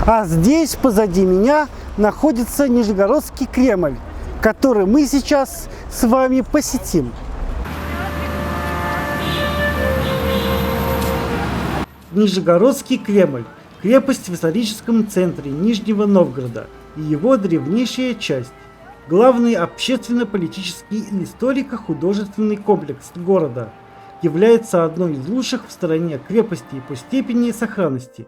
А здесь позади меня находится Нижегородский Кремль, который мы сейчас с вами посетим. Нижегородский Кремль – крепость в историческом центре Нижнего Новгорода и его древнейшая часть. Главный общественно-политический и историко-художественный комплекс города, является одной из лучших в стране крепостей по степени сохранности,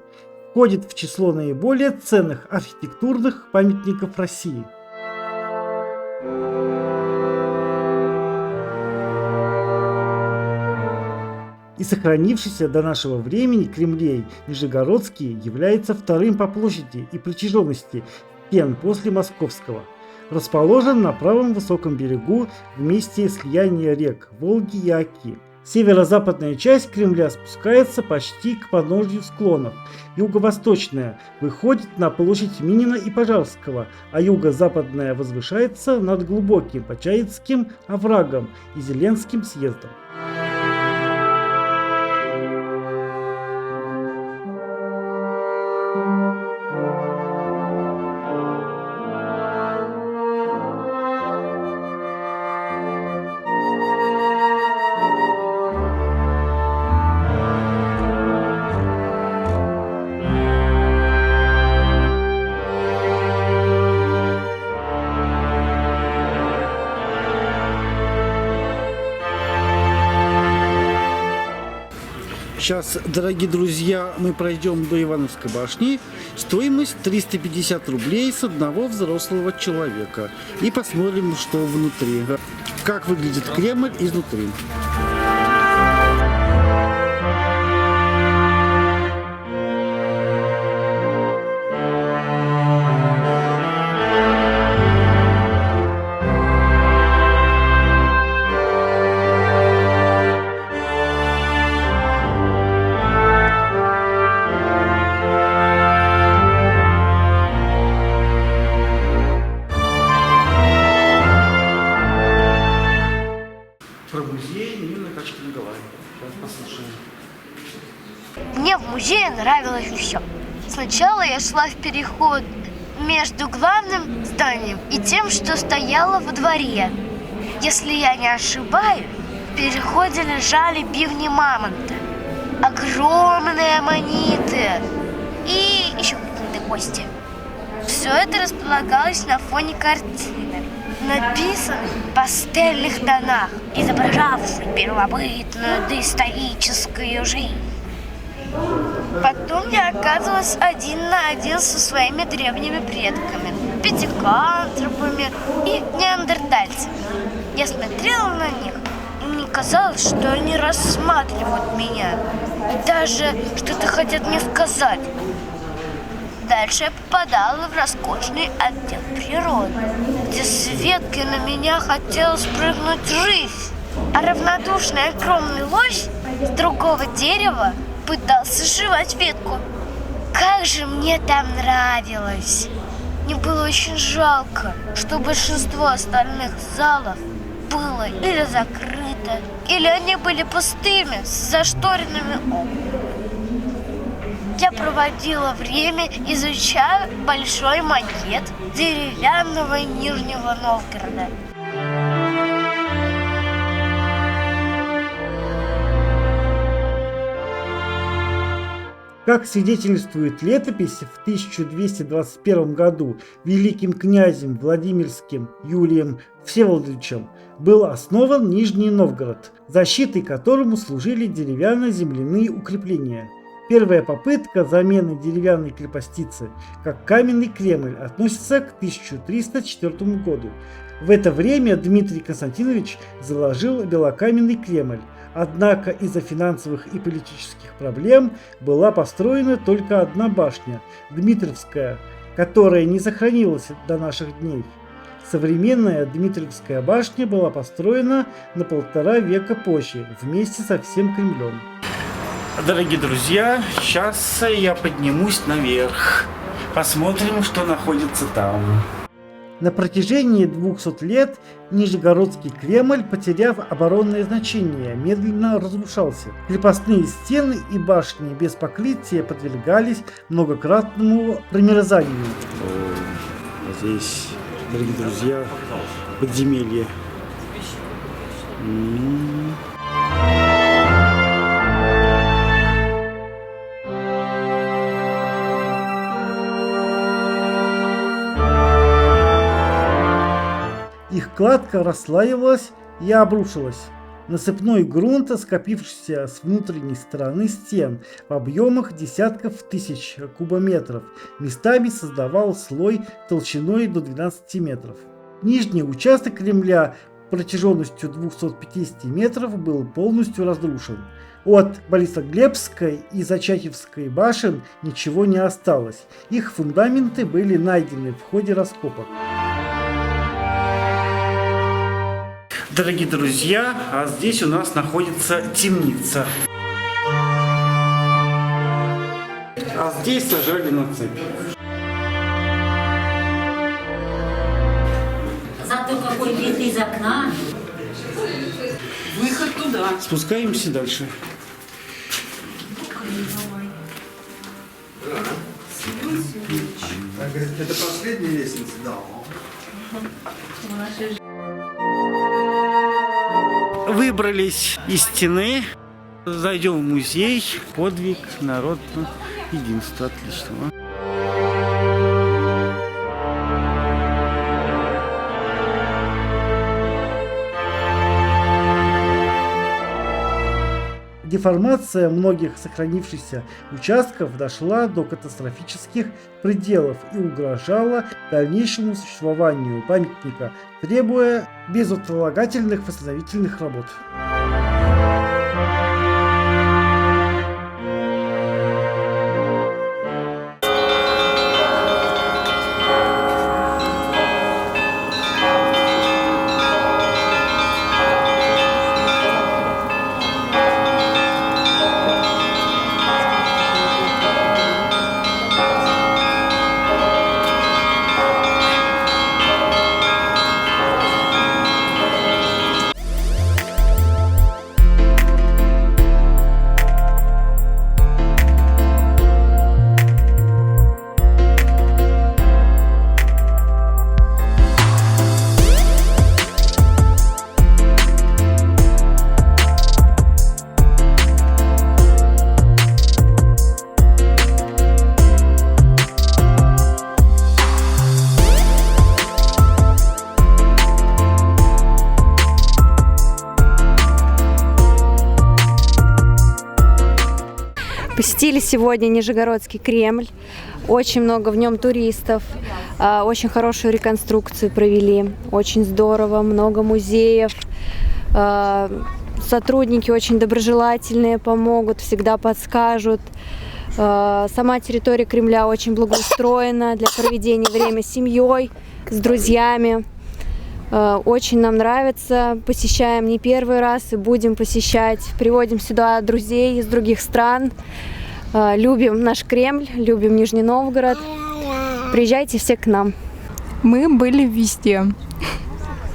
входит в число наиболее ценных архитектурных памятников России. И сохранившийся до нашего времени Кремлей Нижегородский является вторым по площади и протяженности стен после Московского. Расположен на правом высоком берегу в месте слияния рек Волги и Оки. Северо-западная часть Кремля спускается почти к подножью склонов. Юго-восточная выходит на площадь Минина и Пожарского, а юго-западная возвышается над глубоким Почаевским оврагом и Зеленским съездом. Сейчас, дорогие друзья, мы пройдем до Ивановской башни. Стоимость 350 рублей с одного взрослого человека. И посмотрим, что внутри. Как выглядит Кремль изнутри. Про музей Нина Качкина-Голая. Сейчас послушаем. Мне в музее нравилось все. Сначала я шла в переход между главным зданием и тем, что стояло во дворе. Если я не ошибаюсь, в переходе лежали бивни мамонта, огромные аммониты и еще какие-то кости. Все это располагалось на фоне картины, написанной в пастельных тонах, изображавшей первобытную доисторическую жизнь. Потом я оказывалась один на один со своими древними предками, пятикантропами и неандертальцами. Я смотрела на них, и мне казалось, что они рассматривают меня, даже что-то хотят мне сказать. Дальше я попадала в роскошный отдел природы, где с ветки на меня хотела спрыгнуть рысь, а равнодушный огромный лось с другого дерева пытался сживать ветку. Как же мне там нравилось! Мне было очень жалко, что большинство остальных залов было или закрыто, или они были пустыми, с зашторенными окнами. Я проводила время, изучая большой макет деревянного Нижнего Новгорода. Как свидетельствует летопись, в 1221 году великим князем Владимирским Юлием Всеволодовичем был основан Нижний Новгород, защитой которому служили деревянно-земляные укрепления. Первая попытка замены деревянной крепостицы как каменный Кремль относится к 1304 году. В это время Дмитрий Константинович заложил белокаменный Кремль, однако из-за финансовых и политических проблем была построена только одна башня – Дмитровская, которая не сохранилась до наших дней. Современная Дмитриевская башня была построена на 1,5 века позже, вместе со всем Кремлем. Дорогие друзья, сейчас я поднимусь наверх. Посмотрим, что находится там. На протяжении 200 лет Нижегородский Кремль, потеряв оборонное значение, медленно разрушался. Крепостные стены и башни без покрытия подвергались многократному промерзанию. Здесь, дорогие друзья, подземелье. Их кладка расслаивалась и обрушилась. Насыпной грунт, скопившийся с внутренней стороны стен в объемах десятков тысяч кубометров, местами создавал слой толщиной до 12 метров. Нижний участок Кремля протяженностью 250 метров был полностью разрушен. От Борисоглебской и Зачахевской башен ничего не осталось. Их фундаменты были найдены в ходе раскопок. Дорогие друзья, а здесь у нас находится темница. А здесь сажали на цепь. Зато какой вид из окна. Выход туда. Спускаемся дальше. Это последняя лестница, да. Выбрались из стены, зайдем в музей, подвиг народного единства. Отлично. Деформация многих сохранившихся участков дошла до катастрофических пределов и угрожала дальнейшему существованию памятника, требуя безотлагательных восстановительных работ. Посетили сегодня Нижегородский Кремль. Очень много в нем туристов. Очень хорошую реконструкцию провели. Очень здорово. Много музеев. Сотрудники очень доброжелательные, помогут, всегда подскажут. Сама территория Кремля очень благоустроена для проведения времени с семьей, с друзьями. Очень нам нравится, посещаем не первый раз и будем посещать. Приводим сюда друзей из других стран. Любим наш Кремль, любим Нижний Новгород. Приезжайте все к нам. Мы были везде.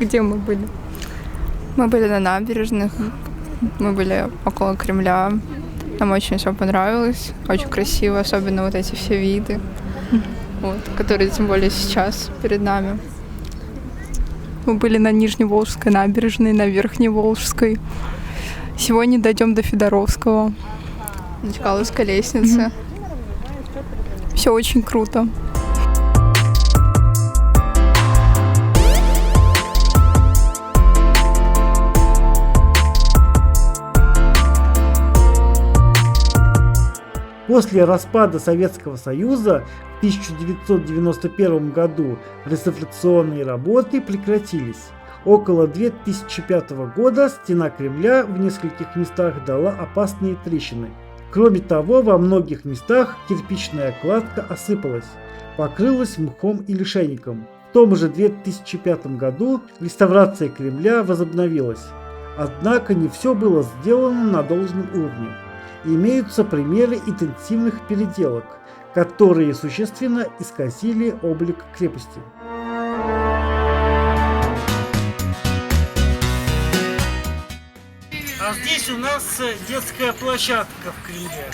Где мы были? Мы были на набережных, мы были около Кремля. Нам очень все понравилось, очень красиво, особенно вот эти все виды, вот, которые тем более сейчас перед нами. Мы были на Нижневолжской набережной, на Верхневолжской. Сегодня дойдем до Федоровского. До Чкаловской лестницы. Все очень круто. После распада Советского Союза в 1991 году реставрационные работы прекратились. Около 2005 года стена Кремля в нескольких местах дала опасные трещины. Кроме того, во многих местах кирпичная кладка осыпалась, покрылась мхом и лишайником. В том же 2005 году реставрация Кремля возобновилась. Однако не все было сделано на должном уровне. Имеются примеры интенсивных переделок, которые существенно исказили облик крепости. А здесь у нас детская площадка в Кремле.